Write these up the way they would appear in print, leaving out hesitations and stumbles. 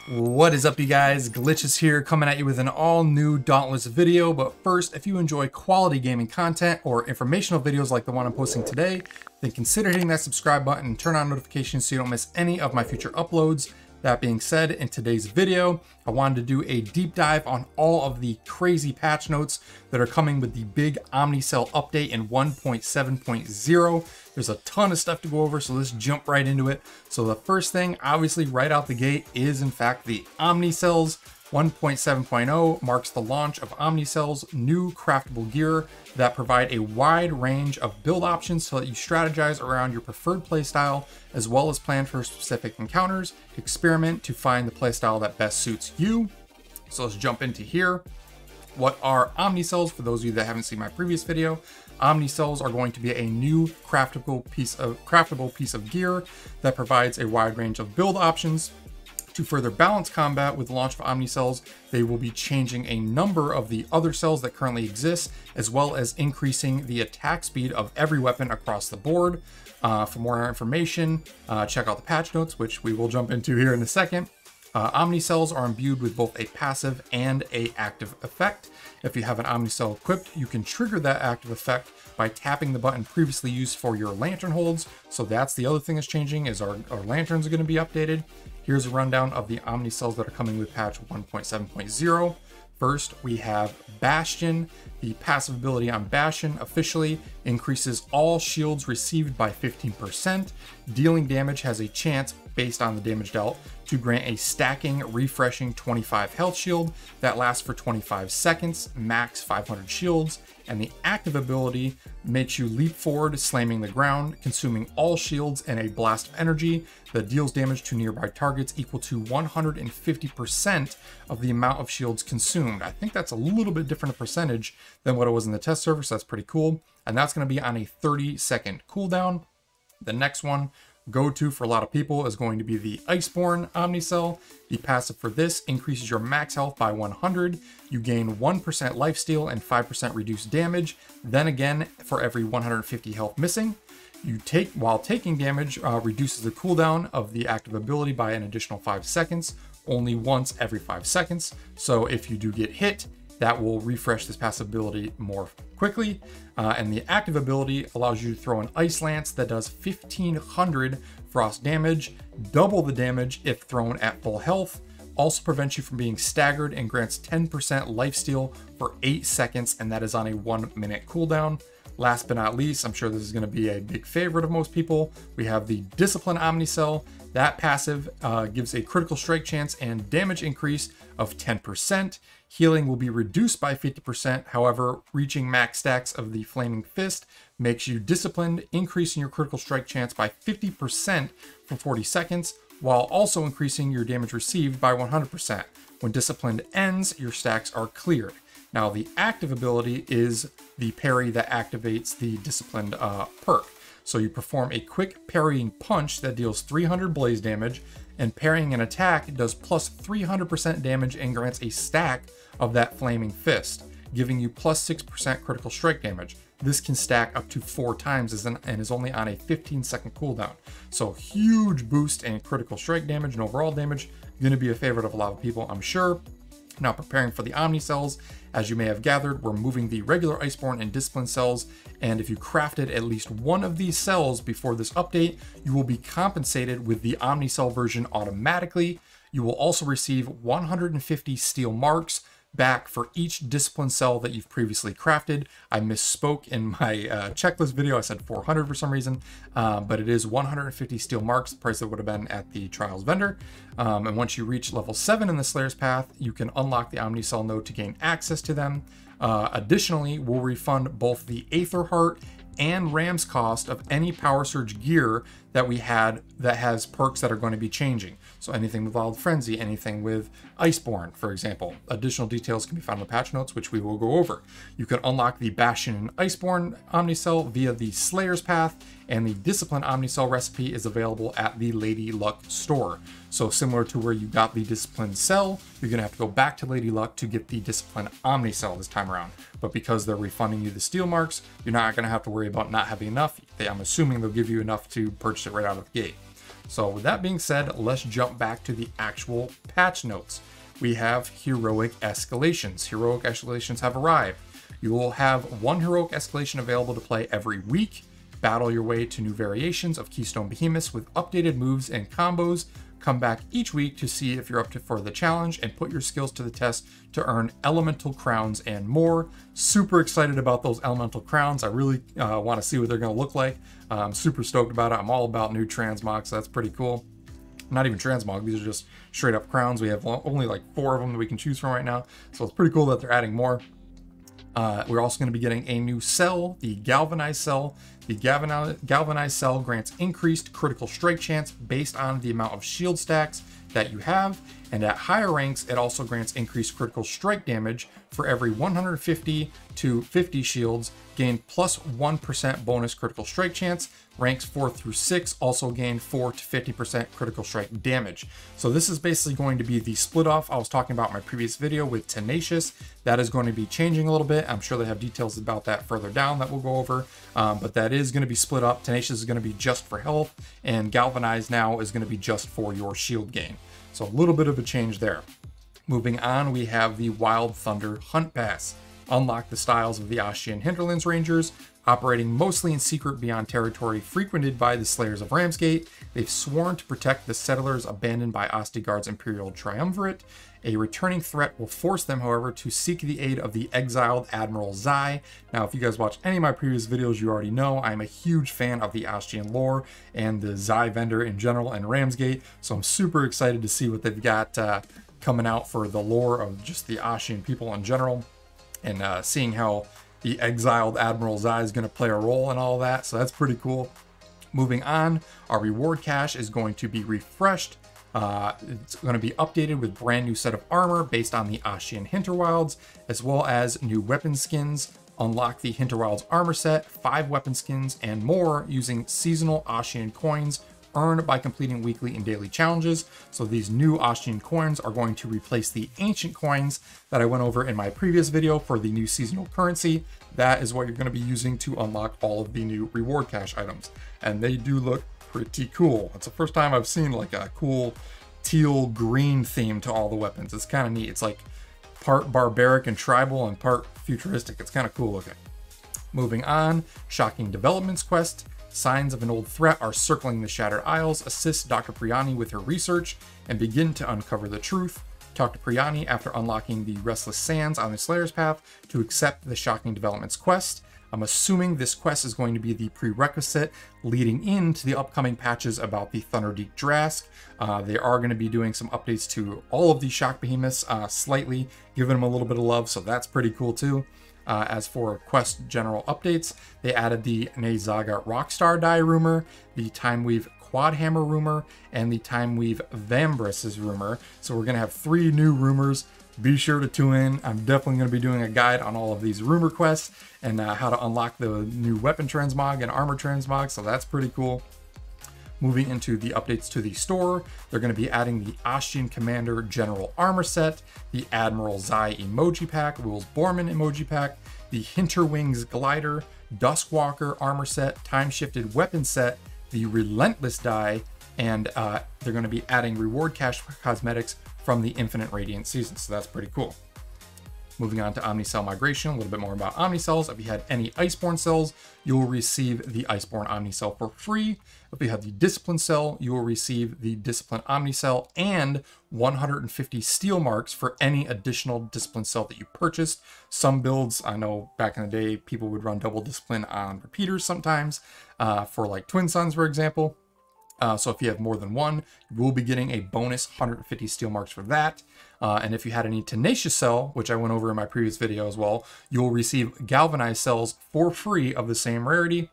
What is up, you guys? Glitchiz here, coming at you with an all-new Dauntless video. But first, if you enjoy quality gaming content or informational videos like the one I'm posting today, then consider hitting that subscribe button and turn on notifications so you don't miss any of my future uploads. That being said, in today's video, I wanted to do a deep dive on all of the crazy patch notes that are coming with the big Omni Cell update in 1.7.0. There's a ton of stuff to go over, so let's jump right into it. So the first thing, obviously right out the gate, is in fact the Omni Cells. 1.7.0 marks the launch of Omnicell's new craftable gear that provide a wide range of build options to let you strategize around your preferred playstyle, as well as plan for specific encounters, experiment to find the playstyle that best suits you. So let's jump into here. What are Omnicells? For those of you that haven't seen my previous video, Omnicells are going to be a new craftable piece of gear that provides a wide range of build options. To further balance combat with the launch of Omnicells, they will be changing a number of the other cells that currently exist, as well as increasing the attack speed of every weapon across the board. For more information, check out the patch notes, which we will jump into here in a second. Omnicells are imbued with both a passive and an active effect. If you have an Omnicell equipped, you can trigger that active effect by tapping the button previously used for your lantern holds. So that's the other thing that's changing, is our lanterns are going to be updated. Here's a rundown of the Omnicells that are coming with patch 1.7.0. First, we have Bastion. The passive ability on Bastion officially increases all shields received by 15%. Dealing damage has a chance, based on the damage dealt, to grant a stacking, refreshing 25 health shield that lasts for 25 seconds, max 500 shields. And the active ability makes you leap forward, slamming the ground, consuming all shields and a blast of energy that deals damage to nearby targets equal to 150% of the amount of shields consumed. I think that's a little bit different a percentage than what it was in the test server, so that's pretty cool. And that's going to be on a 30-second cooldown. The next one, go-to for a lot of people, is going to be the Iceborn Omnicell. The passive for this increases your max health by 100. You gain 1% lifesteal and 5% reduced damage. Then again, for every 150 health missing. While taking damage, reduces the cooldown of the active ability by an additional 5 seconds, only once every 5 seconds. So if you do get hit, that will refresh this passive ability more quickly. And the active ability allows you to throw an Ice Lance that does 1500 frost damage, double the damage if thrown at full health. Also prevents you from being staggered and grants 10% lifesteal for 8 seconds, and that is on a 1-minute cooldown. Last but not least, I'm sure this is going to be a big favorite of most people, we have the Discipline Omnicell. That passive gives a critical strike chance and damage increase of 10%. Healing will be reduced by 50%. However, reaching max stacks of the Flaming Fist makes you disciplined, increasing your critical strike chance by 50% for 40 seconds, while also increasing your damage received by 100%. When disciplined ends, your stacks are cleared. Now, the active ability is the parry that activates the disciplined perk. So you perform a quick parrying punch that deals 300 blaze damage, and parrying an attack does plus 300% damage and grants a stack of that Flaming Fist, giving you plus 6% critical strike damage. This can stack up to 4 times and is only on a 15-second cooldown. So huge boost in critical strike damage and overall damage. Going to be a favorite of a lot of people, I'm sure. Now, preparing for the Omnicells, as you may have gathered, we're moving the regular Iceborn and Discipline cells, and if you crafted at least one of these cells before this update, you will be compensated with the Omnicell version automatically. You will also receive 150 steel marks back for each discipline cell that you've previously crafted. I misspoke in my checklist video. I said 400 for some reason, but it is 150 steel marks, the price that would have been at the Trials vendor. And once you reach level 7 in the Slayer's Path, you can unlock the Omnicell node to gain access to them. Additionally, we'll refund both the Aether Heart and Ram's cost of any Power Surge gear that we had that has perks that are going to be changing. So anything with Wild Frenzy, anything with Iceborn, for example. Additional details can be found in the patch notes, which we will go over. You can unlock the Bastion and Iceborn Omnicell via the Slayer's Path, and the Discipline Omnicell recipe is available at the Lady Luck store. So similar to where you got the Discipline Cell, you're going to have to go back to Lady Luck to get the Discipline Omnicell this time around. But because they're refunding you the steel marks, you're not going to have to worry about not having enough. I'm assuming they'll give you enough to purchase it right out of the gate. So with that being said, let's jump back to the actual patch notes. We have heroic escalations. Heroic escalations have arrived. You will have one heroic escalation available to play every week. Battle your way to new variations of Keystone Behemoths with updated moves and combos. Come back each week to see if you're up for the challenge and put your skills to the test to earn elemental crowns and more. Super excited about those elemental crowns. I really want to see what they're going to look like. I'm super stoked about it. I'm all about new transmogs, so that's pretty cool. Not even transmog, these are just straight up crowns. We have only like 4 of them that we can choose from right now, so it's pretty cool that they're adding more. We're also going to be getting a new cell, the Galvanized Cell. The Galvanized Cell grants increased critical strike chance based on the amount of shield stacks that you have, and at higher ranks it also grants increased critical strike damage for every 150 to 50 shields, gain plus 1% bonus critical strike chance. Ranks 4 through 6 also gain 4 to 50% critical strike damage. So this is basically going to be the split off I was talking about in my previous video with Tenacious. That is going to be changing a little bit. I'm sure they have details about that further down that we'll go over, but that is going to be split up. Tenacious is going to be just for health, and Galvanized now is going to be just for your shield gain. So a little bit of a change there. Moving on, we have the Wild Thunder Hunt Pass. Unlock the styles of the Ashian Hinterlands Rangers, operating mostly in secret beyond territory frequented by the Slayers of Ramsgate. They've sworn to protect the settlers abandoned by Ostigard's Imperial Triumvirate. A returning threat will force them, however, to seek the aid of the exiled Admiral Zai. Now, if you guys watch any of my previous videos, you already know I'm a huge fan of the Ashian lore and the Zai vendor in general and Ramsgate, so I'm super excited to see what they've got coming out for the lore of just the Ashian people in general, and seeing how the exiled Admiral Zai is going to play a role in all that, so that's pretty cool. Moving on, our reward cache is going to be refreshed. It's going to be updated with brand new set of armor based on the Ashian Hinterwilds, as well as new weapon skins. Unlock the Hinterwilds armor set, 5 weapon skins, and more using seasonal Ashian coins earned by completing weekly and daily challenges. So these new Ashian coins are going to replace the ancient coins that I went over in my previous video for the new seasonal currency. That is what you're going to be using to unlock all of the new reward cache items. And they do look pretty cool. It's the first time I've seen like a cool teal green theme to all the weapons. It's kind of neat. It's like part barbaric and tribal and part futuristic. It's kind of cool looking. Moving on, Shocking Developments quest. Signs of an old threat are circling the Shattered Isles. Assist Dr. Priani with her research and begin to uncover the truth. Talk to Priani after unlocking the Restless Sands on the Slayer's Path to accept the Shocking Developments quest. I'm assuming this quest is going to be the prerequisite leading into the upcoming patches about the Thunderdeep Drask. They are going to be doing some updates to all of these Shock Behemoths, slightly giving them a little bit of love, so that's pretty cool too. As for quest general updates, they added the Nezaga Rockstar Die rumor, the Timeweave Quad Hammer rumor, and the Timeweave Vambrus's rumor. So we're going to have 3 new rumors. Be sure to tune in. I'm definitely going to be doing a guide on all of these rumor quests and how to unlock the new weapon transmog and armor transmog, so that's pretty cool. Moving into the updates to the store, they're going to be adding the Ashian Commander General Armor Set, the Admiral Zai Emoji Pack, Wills Borman Emoji Pack, the Hinterwings Glider, Duskwalker Armor Set, Time Shifted Weapon Set, the Relentless Die, and they're going to be adding reward cache cosmetics from the Infinite Radiant season, so that's pretty cool. Moving on to Omnicell migration, a little bit more about Omnicells. If you had any Iceborn cells, you will receive the Iceborn Omnicell for free. If you have the Discipline cell, you will receive the Discipline Omnicell and 150 steel marks for any additional Discipline cell that you purchased. Some builds, I know back in the day, people would run double Discipline on repeaters sometimes, for like Twin Suns, for example. So if you have more than one, you will be getting a bonus 150 steel marks for that. And if you had any Tenacious Cell, which I went over in my previous video as well, you'll receive Galvanized Cells for free of the same rarity.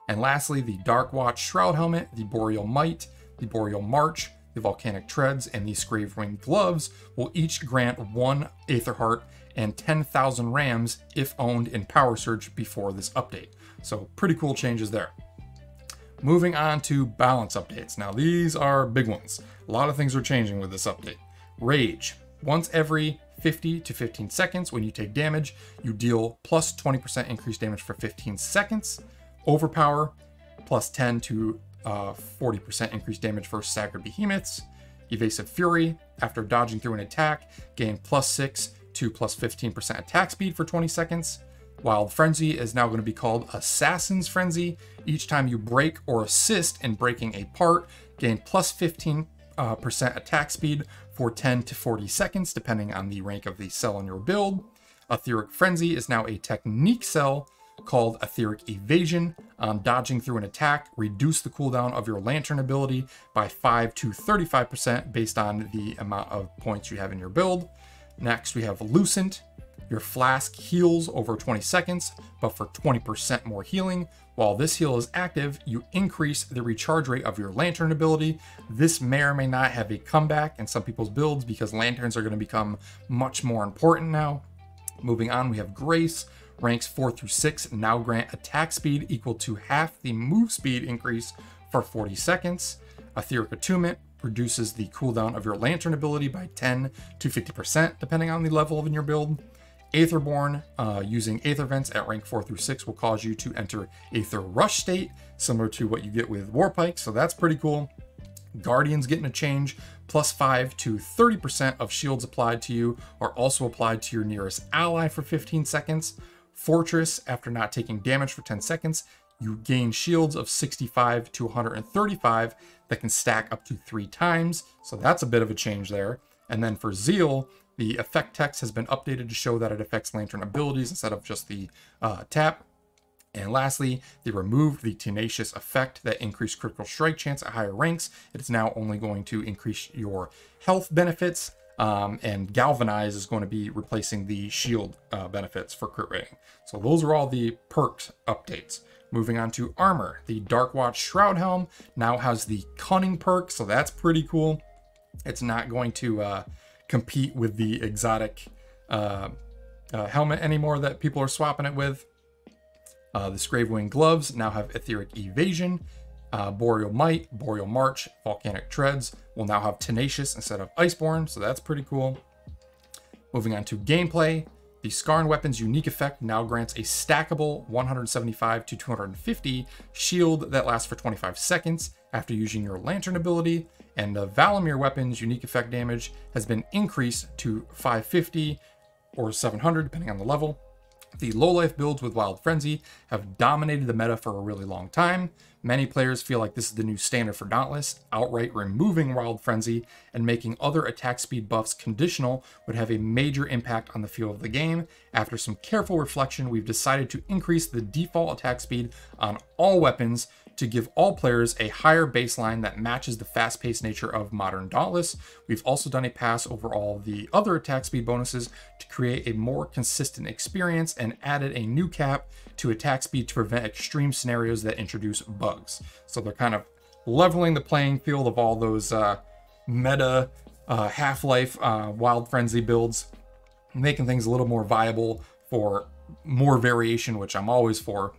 And lastly, the Dark Watch Shroud Helmet, the Boreal Might, the Boreal March, the Volcanic Treads, and the Scrave Winged Gloves will each grant 1 Aether Heart and 10,000 Rams if owned in Power Surge before this update. So pretty cool changes there. Moving on to balance updates. Now these are big ones. A lot of things are changing with this update. Rage. Once every 50 to 15 seconds when you take damage, you deal plus 20% increased damage for 15 seconds. Overpower, plus 10 to 40% increased damage for staggered behemoths. Evasive Fury, after dodging through an attack, gain +6 to +15% attack speed for 20 seconds. Wild Frenzy is now going to be called Assassin's Frenzy. Each time you break or assist in breaking a part, gain +15% attack speed for 10 to 40 seconds, depending on the rank of the cell in your build. Etheric Frenzy is now a technique cell called Etheric Evasion. On dodging through an attack, reduce the cooldown of your lantern ability by 5 to 35% based on the amount of points you have in your build. Next, we have Lucent. Your flask heals over 20 seconds, but for 20% more healing. While this heal is active, you increase the recharge rate of your lantern ability. This may or may not have a comeback in some people's builds because lanterns are going to become much more important now. Moving on, we have Grace. Ranks 4 through 6 now grant attack speed equal to half the move speed increase for 40 seconds. Etheric Attunement reduces the cooldown of your lantern ability by 10 to 50%, depending on the level in your build. Aetherborn, using Aether Vents at rank 4 through 6 will cause you to enter Aether Rush state, similar to what you get with Warpike, so that's pretty cool. Guardians getting a change, +5 to 30% of shields applied to you are also applied to your nearest ally for 15 seconds. Fortress, after not taking damage for 10 seconds, you gain shields of 65 to 135 that can stack up to 3 times, so that's a bit of a change there. And then for Zeal, the effect text has been updated to show that it affects lantern abilities instead of just the tap. And lastly, they removed the Tenacious effect that increased critical strike chance at higher ranks. It is now only going to increase your health benefits, and Galvanize is going to be replacing the shield benefits for crit rating. So those are all the perks updates. Moving on to armor, the Darkwatch Shroud Helm now has the Cunning perk, so that's pretty cool. It's not going to compete with the exotic helmet anymore that people are swapping it with. The Scravewing gloves now have Etheric Evasion. Boreal Might, Boreal March, Volcanic Treads will now have Tenacious instead of Iceborn, so that's pretty cool. Moving on to gameplay, the Skarn Weapon's unique effect now grants a stackable 175 to 250 shield that lasts for 25 seconds after using your Lantern ability, and the Valamir Weapon's unique effect damage has been increased to 550 or 700 depending on the level. The low-life builds with Wild Frenzy have dominated the meta for a really long time. Many players feel like this is the new standard for Dauntless. Outright removing Wild Frenzy and making other attack speed buffs conditional would have a major impact on the feel of the game. After some careful reflection, we've decided to increase the default attack speed on all weapons to give all players a higher baseline that matches the fast-paced nature of modern Dauntless. We've also done a pass over all the other attack speed bonuses to create a more consistent experience and added a new cap to attack speed to prevent extreme scenarios that introduce bugs. So they're kind of leveling the playing field of all those meta Half-Life Wild Frenzy builds, making things a little more viable for more variation, which I'm always for.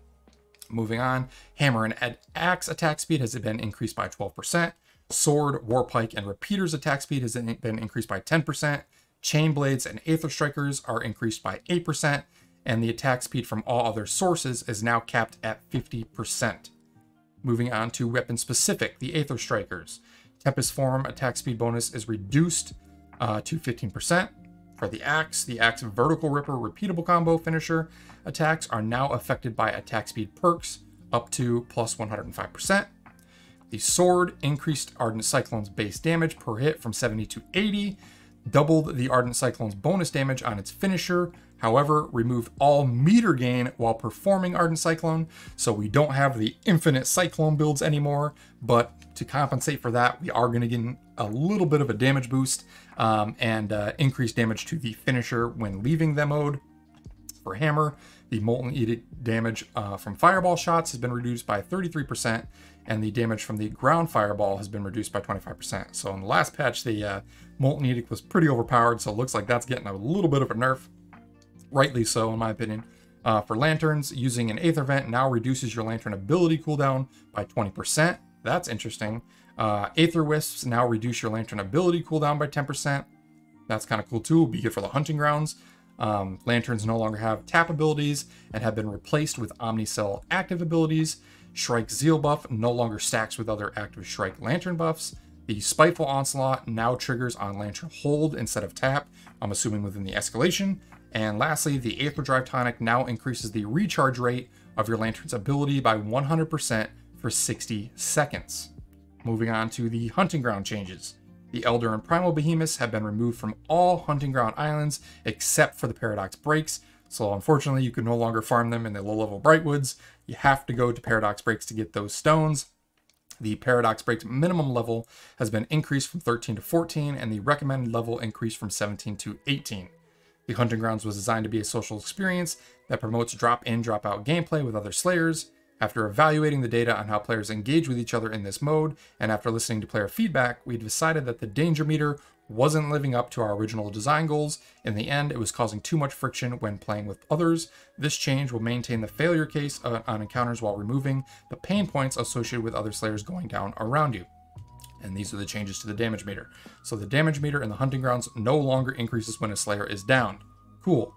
Moving on, Hammer and Axe attack speed has been increased by 12%. Sword, Warpike, and Repeater's attack speed has been increased by 10%. Chain Blades and Aether Strikers are increased by 8%. And the attack speed from all other sources is now capped at 50%. Moving on to weapon specific, the Aether Strikers. Tempest Form attack speed bonus is reduced to 15%. For the Axe Vertical Ripper repeatable combo finisher attacks are now affected by attack speed perks up to plus 105%. The Sword increased Ardent Cyclone's base damage per hit from 70 to 80, doubled the Ardent Cyclone's bonus damage on its finisher, however, removed all meter gain while performing Ardent Cyclone, so we don't have the infinite Cyclone builds anymore, but to compensate for that, we are going to get a little bit of a damage boost and increased damage to the finisher when leaving the mode. For Hammer, the Molten Edict damage from Fireball shots has been reduced by 33%, and the damage from the Ground Fireball has been reduced by 25%. So in the last patch, the Molten Edict was pretty overpowered, so it looks like that's getting a little bit of a nerf. Rightly so, in my opinion. For Lanterns, using an Aether Vent now reduces your Lantern ability cooldown by 20%. That's interesting. Aether Wisps now reduce your Lantern ability cooldown by 10%. That's kind of cool too. Be good for the hunting grounds. Lanterns no longer have tap abilities and have been replaced with Omnicell active abilities. Shrike Zeal buff no longer stacks with other active Shrike Lantern buffs. The Spiteful Onslaught now triggers on Lantern Hold instead of tap, I'm assuming within the escalation. And lastly, the Aether Drive Tonic now increases the recharge rate of your Lantern's ability by 100% for 60 seconds. Moving on to the Hunting Ground changes. The Elder and Primal Behemoths have been removed from all Hunting Ground islands except for the Paradox Breaks, so unfortunately you can no longer farm them in the low-level Brightwoods. You have to go to Paradox Breaks to get those stones. The Paradox Breaks minimum level has been increased from 13 to 14, and the recommended level increased from 17 to 18. The Hunting Grounds was designed to be a social experience that promotes drop-in, drop-out gameplay with other Slayers. After evaluating the data on how players engage with each other in this mode, and after listening to player feedback, we decided that the danger meter wasn't living up to our original design goals. In the end, it was causing too much friction when playing with others. This change will maintain the failure case on encounters while removing the pain points associated with other Slayers going down around you. And these are the changes to the damage meter. So the damage meter in the Hunting Grounds no longer increases when a Slayer is downed. Cool.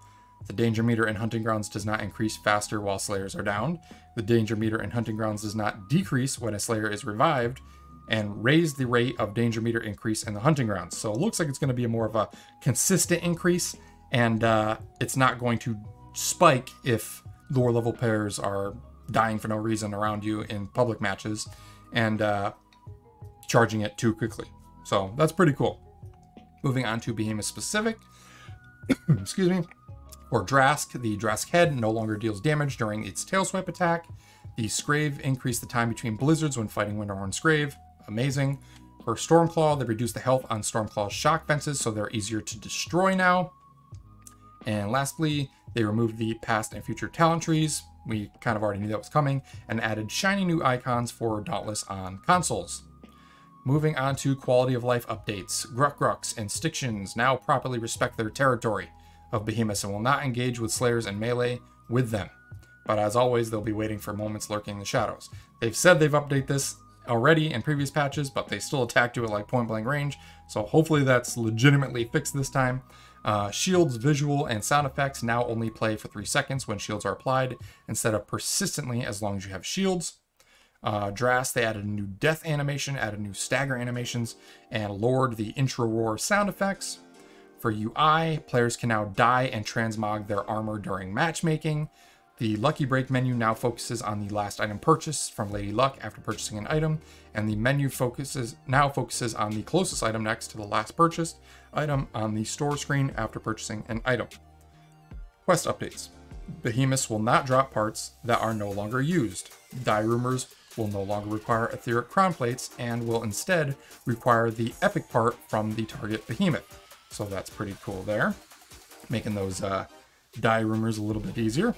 The danger meter in Hunting Grounds does not increase faster while Slayers are downed. The danger meter in Hunting Grounds does not decrease when a Slayer is revived, and raise the rate of danger meter increase in the Hunting Grounds. So it looks like it's going to be more of a consistent increase, and it's not going to spike if lower level players are dying for no reason around you in public matches and charging it too quickly. So that's pretty cool. Moving on to Behemoth specific. Excuse me. For Drask, the Drask head no longer deals damage during its tail swipe attack. The Scrave increased the time between blizzards when fighting Winterhorn Scrave. Amazing. For Stormclaw, they reduced the health on Stormclaw's shock fences, so they're easier to destroy now. And lastly, they removed the past and future talent trees. We kind of already knew that was coming, and added shiny new icons for Dauntless on consoles. Moving on to quality of life updates. Grucks and Stictions now properly respect their territory of Behemoths and will not engage with Slayers and melee with them. But as always, they'll be waiting for moments lurking in the shadows. They've said they've updated this already in previous patches, but they still attack you at like point blank range, so hopefully that's legitimately fixed this time. Shields, visual, and sound effects now only play for 3 seconds when shields are applied, instead of persistently as long as you have shields. Drast, they added a new death animation, added new stagger animations, and lowered the intro roar sound effects. For UI, players can now die and transmog their armor during matchmaking. The Lucky Break menu now focuses on the last item purchased from Lady Luck after purchasing an item, and the menu now focuses on the closest item next to the last purchased item on the store screen after purchasing an item. Quest updates. Behemoths will not drop parts that are no longer used. Die Rumors will no longer require etheric crown plates and will instead require the epic part from the target behemoth. So that's pretty cool there, making those die rumors a little bit easier.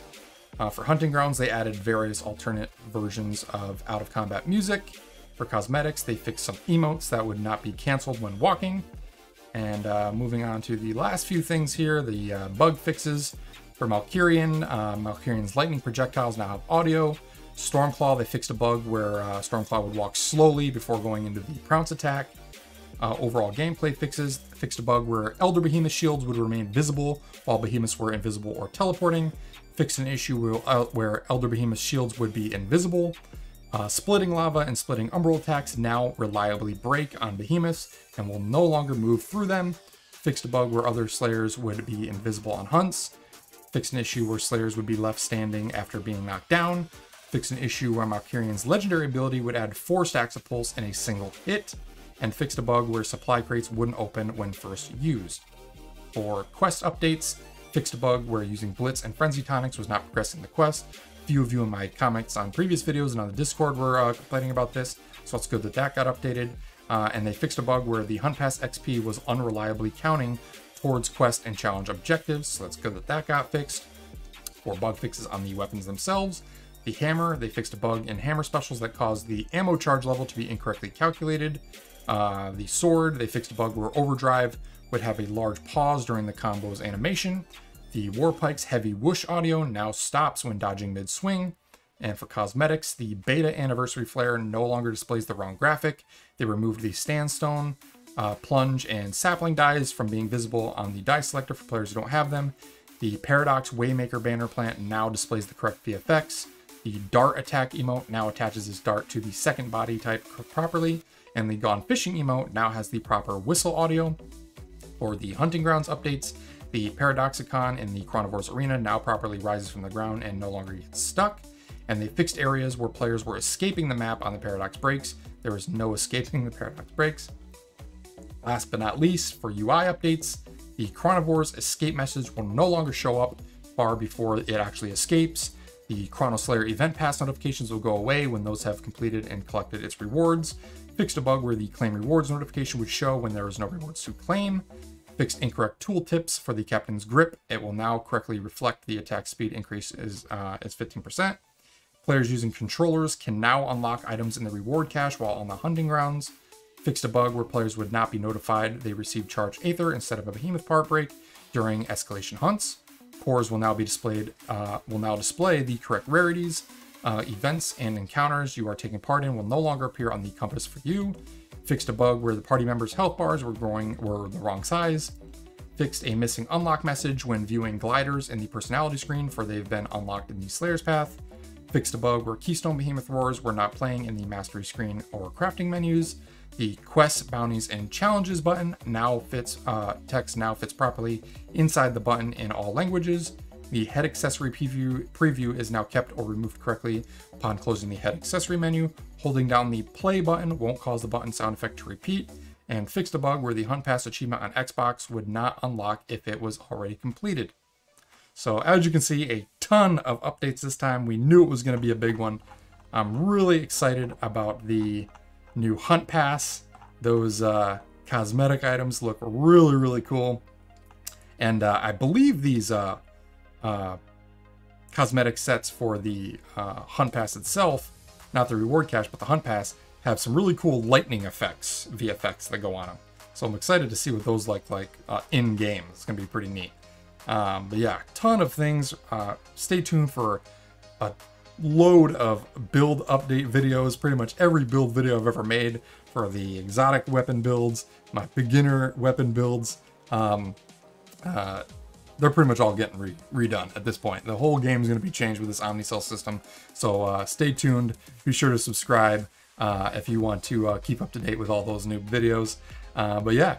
For Hunting Grounds, they added various alternate versions of out-of-combat music. For cosmetics, they fixed some emotes that would not be canceled when walking. And moving on to the last few things here, the bug fixes. For Malkirian, Malkirian's lightning projectiles now have audio. Stormclaw, they fixed a bug where Stormclaw would walk slowly before going into the Prounce attack. Overall gameplay fixes, fixed a bug where Elder Behemoth shields would remain visible while Behemoths were invisible or teleporting. Fixed an issue where Elder Behemoth shields would be invisible. Splitting lava and splitting umbral attacks now reliably break on Behemoths and will no longer move through them. Fixed a bug where other Slayers would be invisible on hunts. Fixed an issue where Slayers would be left standing after being knocked down. Fixed an issue where Malkirian's legendary ability would add 4 stacks of pulse in a single hit. And fixed a bug where supply crates wouldn't open when first used. For quest updates, fixed a bug where using Blitz and Frenzy Tonics was not progressing the quest. A few of you in my comments on previous videos and on the Discord were complaining about this, so it's good that that got updated. And they fixed a bug where the Hunt Pass XP was unreliably counting towards quest and challenge objectives, so that's good that that got fixed. For bug fixes on the weapons themselves, the hammer, they fixed a bug in hammer specials that caused the ammo charge level to be incorrectly calculated. The sword, they fixed a bug where overdrive would have a large pause during the combo's animation. The Warpike's heavy whoosh audio now stops when dodging mid-swing. And for cosmetics, the beta anniversary flare no longer displays the wrong graphic. They removed the Sandstone, Plunge, and Sapling dies from being visible on the die selector for players who don't have them. The Paradox Waymaker banner plant now displays the correct VFX. The dart attack emote now attaches its dart to the second body type properly, and the Gone Fishing emote now has the proper whistle audio. For the Hunting Grounds updates, the Paradoxicon in the Carnivore's Arena now properly rises from the ground and no longer gets stuck, and they fixed areas where players were escaping the map on the Paradox breaks. There is no escaping the Paradox breaks. Last but not least, for UI updates, the Carnivore's escape message will no longer show up far before it actually escapes. The Chrono Slayer event pass notifications will go away when those have completed and collected its rewards. Fixed a bug where the claim rewards notification would show when there was no rewards to claim. Fixed incorrect tooltips for the Captain's Grip. It will now correctly reflect the attack speed increase is 15%. Players using controllers can now unlock items in the reward cache while on the Hunting Grounds. Fixed a bug where players would not be notified they received charged Aether instead of a Behemoth part break during escalation hunts. Cores will now be displayed. Will now display the correct rarities. Events and encounters you are taking part in will no longer appear on the compass for you. Fixed a bug where the party members' health bars were the wrong size. Fixed a missing unlock message when viewing gliders in the personality screen, for they've been unlocked in the Slayer's Path. Fixed a bug where Keystone Behemoth Roars were not playing in the mastery screen or crafting menus. The quests, bounties, and challenges button now fits, text now fits properly inside the button in all languages. The head accessory preview is now kept or removed correctly upon closing the head accessory menu. Holding down the play button won't cause the button sound effect to repeat. And fixed a bug where the Hunt Pass achievement on Xbox would not unlock if it was already completed. So as you can see, a ton of updates this time. We knew it was going to be a big one. I'm really excited about the new Hunt Pass. Those cosmetic items look really, really cool. And I believe these cosmetic sets for the Hunt Pass itself, not the reward cache, but the Hunt Pass, have some really cool lightning effects, VFX that go on them. So I'm excited to see what those look like in game. It's going to be pretty neat. But yeah, ton of things. Stay tuned for a load of build update videos. Pretty much every build video I've ever made for the exotic weapon builds, my beginner weapon builds. They're pretty much all getting redone at this point. The whole game is going to be changed with this Omnicell system. So stay tuned. Be sure to subscribe if you want to keep up to date with all those new videos. But yeah,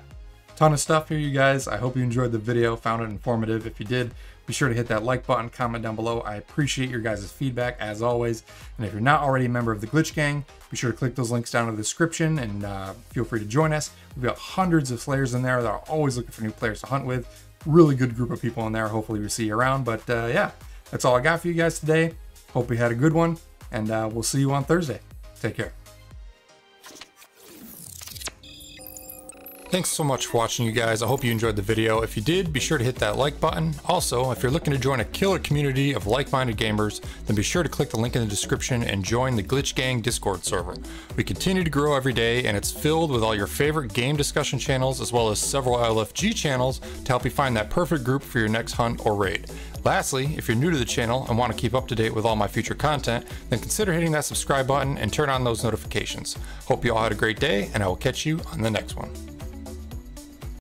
ton of stuff here, you guys. I hope you enjoyed the video, found it informative. If you did, be sure to hit that like button, comment down below. I appreciate your guys' feedback as always. And if you're not already a member of the Glitch Gang, be sure to click those links down in the description and feel free to join us. We've got hundreds of Slayers in there that are always looking for new players to hunt with. Really good group of people in there. Hopefully we see you around. But yeah, that's all I got for you guys today. Hope you had a good one, and we'll see you on Thursday. Take care. Thanks so much for watching, you guys. I hope you enjoyed the video. If you did, be sure to hit that like button. Also, if you're looking to join a killer community of like-minded gamers, then be sure to click the link in the description and join the Glitch Gang Discord server. We continue to grow every day, and it's filled with all your favorite game discussion channels, as well as several LFG channels to help you find that perfect group for your next hunt or raid. Lastly, if you're new to the channel and want to keep up to date with all my future content, then consider hitting that subscribe button and turn on those notifications. Hope you all had a great day, and I will catch you on the next one.